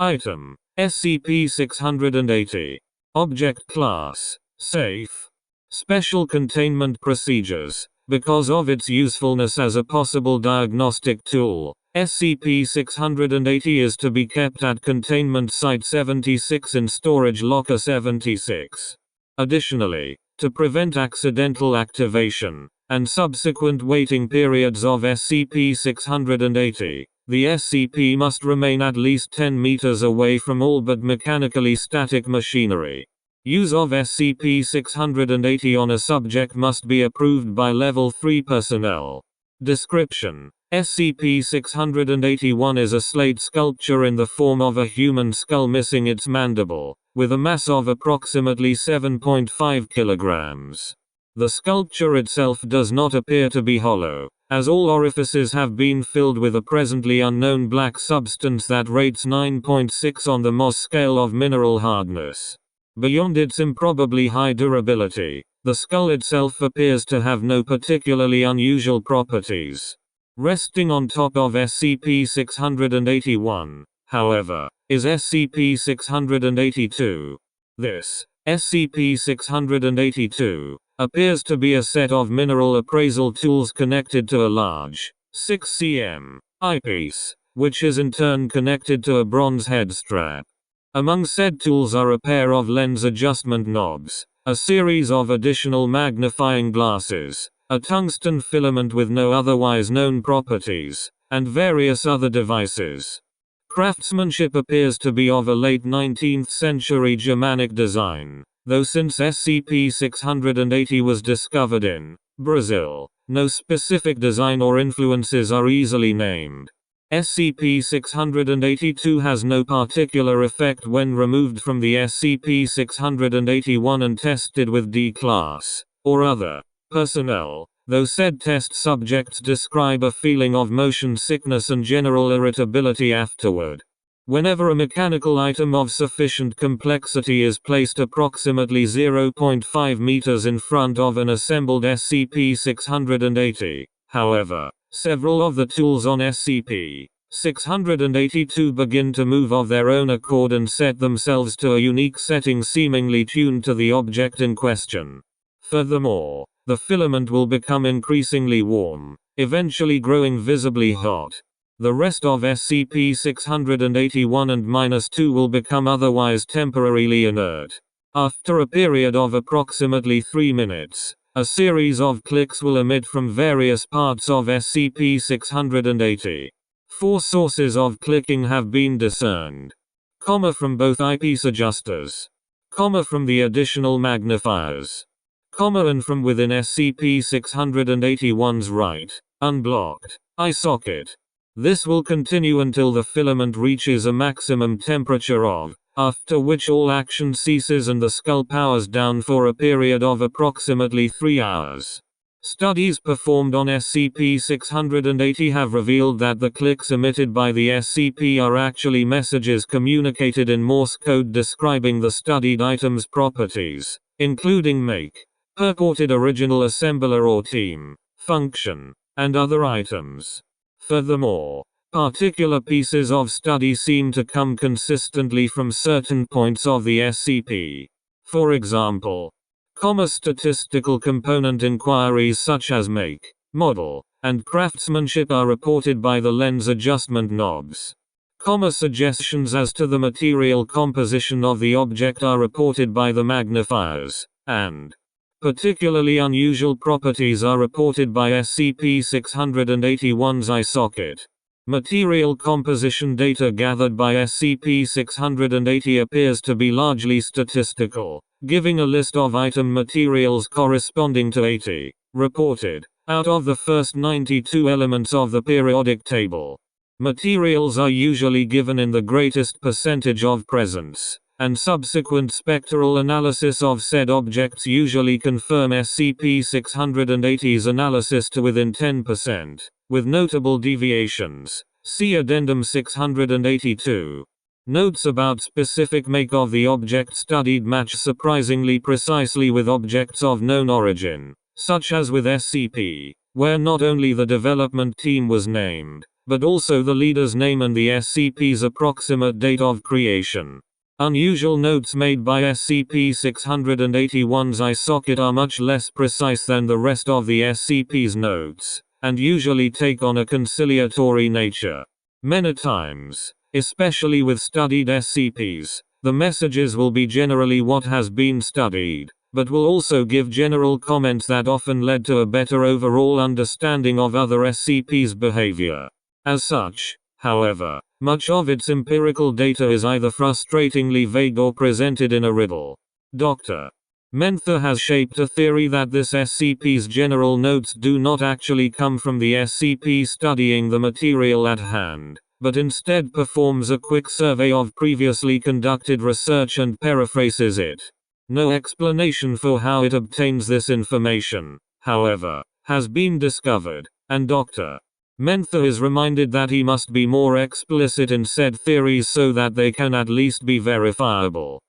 Item: SCP-680. Object Class: Safe. Special Containment Procedures. Because of its usefulness as a possible diagnostic tool, SCP-680 is to be kept at Containment Site 76 in Storage Locker 76. Additionally, to prevent accidental activation and subsequent waiting periods of SCP-680, the SCP must remain at least 10 meters away from all but mechanically static machinery. Use of SCP-680 on a subject must be approved by Level 3 personnel. Description: SCP-681 is a slate sculpture in the form of a human skull missing its mandible, with a mass of approximately 7.5 kilograms. The sculpture itself does not appear to be hollow, as all orifices have been filled with a presently unknown black substance that rates 9.6 on the Mohs scale of mineral hardness. Beyond its improbably high durability, the skull itself appears to have no particularly unusual properties. Resting on top of SCP-681, however, is SCP-682. This SCP-682 appears to be a set of mineral appraisal tools connected to a large 6 cm eyepiece, which is in turn connected to a bronze head strap. Among said tools are a pair of lens adjustment knobs, a series of additional magnifying glasses, a tungsten filament with no otherwise known properties, and various other devices. Craftsmanship appears to be of a late 19th century Germanic design, though since SCP-680 was discovered in Brazil, no specific design or influences are easily named. SCP-682 has no particular effect when removed from the SCP-681 and tested with D-Class, or other, personnel, though said test subjects describe a feeling of motion sickness and general irritability afterward. Whenever a mechanical item of sufficient complexity is placed approximately 0.5 meters in front of an assembled SCP-680, however, several of the tools on SCP-682 begin to move of their own accord and set themselves to a unique setting seemingly tuned to the object in question. Furthermore, the filament will become increasingly warm, eventually growing visibly hot. The rest of SCP-681 and -2 will become otherwise temporarily inert. After a period of approximately 3 minutes, a series of clicks will emit from various parts of SCP-680. 4 sources of clicking have been discerned. From both eyepiece adjusters. From the additional magnifiers. And from within SCP-681's right, unblocked, eye socket. This will continue until the filament reaches a maximum temperature of, after which all action ceases and the skull powers down for a period of approximately 3 hours. Studies performed on SCP-680 have revealed that the clicks emitted by the SCP are actually messages communicated in Morse code describing the studied item's properties, including make, purported original assembler or team, function, and other items. Furthermore, particular pieces of study seem to come consistently from certain points of the SCP. For example, statistical component inquiries such as make, model, and craftsmanship are reported by the lens adjustment knobs. Suggestions as to the material composition of the object are reported by the magnifiers, and particularly unusual properties are reported by SCP-681's eye socket. Material composition data gathered by SCP-680 appears to be largely statistical, giving a list of item materials corresponding to 80, reported, out of the first 92 elements of the periodic table. Materials are usually given in the greatest percentage of presence, and subsequent spectral analysis of said objects usually confirm SCP-680's analysis to within 10%, with notable deviations. See Addendum 682. Notes about specific make of the object studied match surprisingly precisely with objects of known origin, such as with SCP, where not only the development team was named, but also the leader's name and the SCP's approximate date of creation. Unusual notes made by SCP-681's eye socket are much less precise than the rest of the SCP's notes, and usually take on a conciliatory nature. Many times, especially with studied SCPs, the messages will be generally what has been studied, but will also give general comments that often led to a better overall understanding of other SCP's behavior. As such, however, much of its empirical data is either frustratingly vague or presented in a riddle. Dr. Mentha has shaped a theory that this SCP's general notes do not actually come from the SCP studying the material at hand, but instead performs a quick survey of previously conducted research and paraphrases it. No explanation for how it obtains this information, however, has been discovered, and Dr. Mentha is reminded that he must be more explicit in said theories so that they can at least be verifiable.